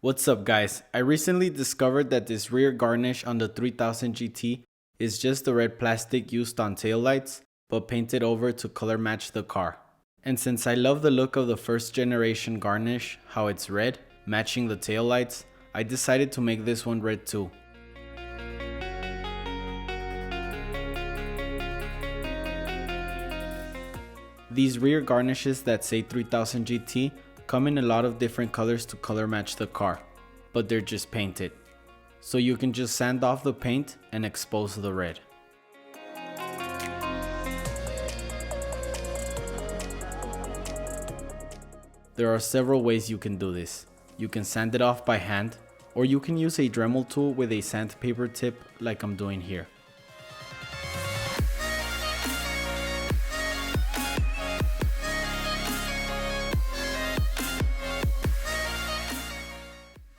What's up guys? I recently discovered that this rear garnish on the 3000 GT is just the red plastic used on taillights, but painted over to color match the car. And since I love the look of the first generation garnish, how it's red, matching the taillights, I decided to make this one red too. These rear garnishes that say 3000 GT come in a lot of different colors to color match the car, but they're just painted. So you can just sand off the paint and expose the red. There are several ways you can do this. You can sand it off by hand, or you can use a Dremel tool with a sandpaper tip like I'm doing here.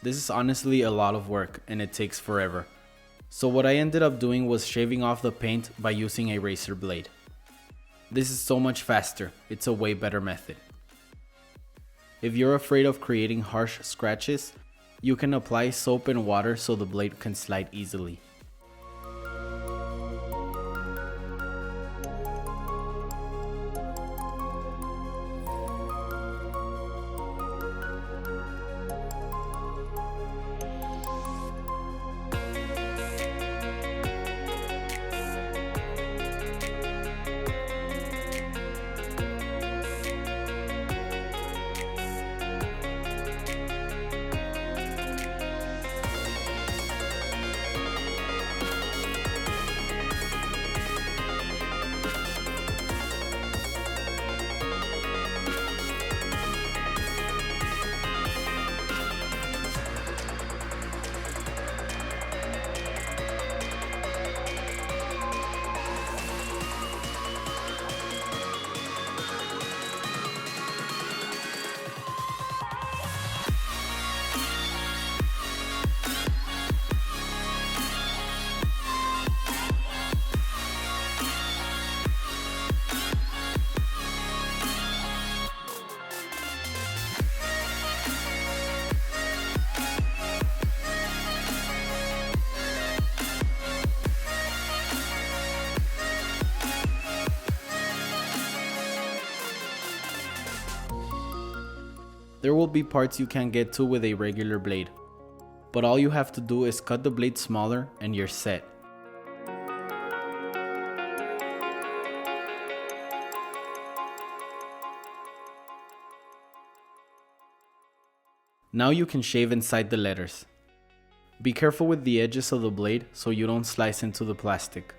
This is honestly a lot of work and it takes forever. So what I ended up doing was shaving off the paint by using a razor blade. This is so much faster, it's a way better method. If you're afraid of creating harsh scratches, you can apply soap and water so the blade can slide easily. There will be parts you can't get to with a regular blade, but all you have to do is cut the blade smaller and you're set. Now you can shave inside the letters. Be careful with the edges of the blade so you don't slice into the plastic.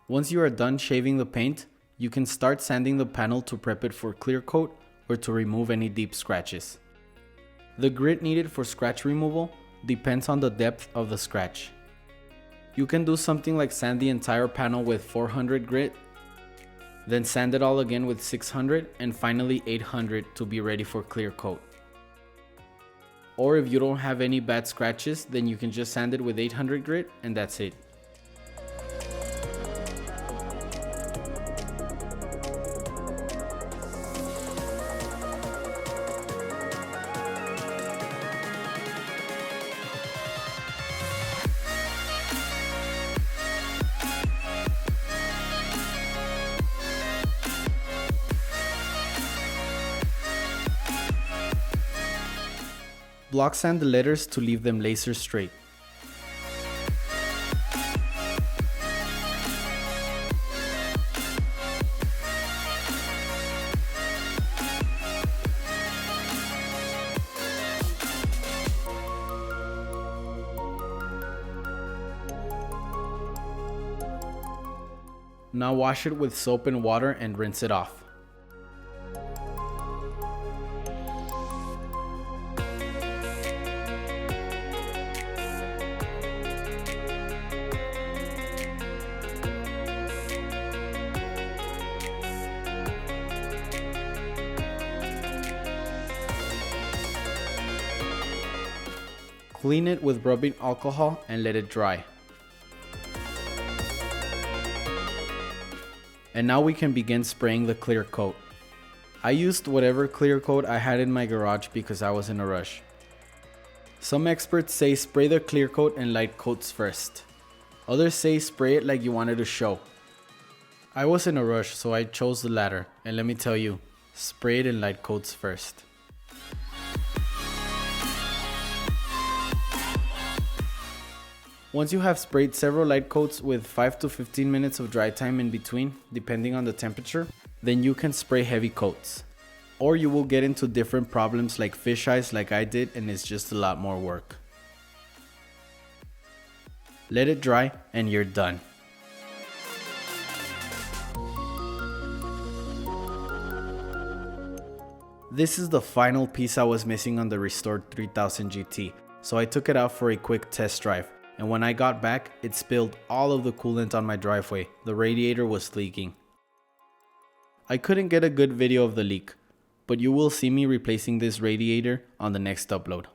Once you are done shaving the paint, you can start sanding the panel to prep it for clear coat or to remove any deep scratches. The grit needed for scratch removal depends on the depth of the scratch. You can do something like sand the entire panel with 400 grit, then sand it all again with 600 and finally 800 to be ready for clear coat. Or if you don't have any bad scratches, then you can just sand it with 800 grit and that's it. Block sand the letters to leave them laser straight. Now wash it with soap and water and rinse it off. Clean it with rubbing alcohol and let it dry. And now we can begin spraying the clear coat. I used whatever clear coat I had in my garage because I was in a rush. Some experts say spray the clear coat and light coats first. Others say spray it like you wanted to show. I was in a rush, so I chose the latter, and let me tell you, spray it in light coats first. Once you have sprayed several light coats with 5 to 15 minutes of dry time in between, depending on the temperature, then you can spray heavy coats. Or you will get into different problems like fish eyes like I did, and it's just a lot more work. Let it dry and you're done. This is the final piece I was missing on the restored 3000 GT, so I took it out for a quick test drive. And when I got back, it spilled all of the coolant on my driveway. The radiator was leaking. I couldn't get a good video of the leak, but you will see me replacing this radiator on the next upload.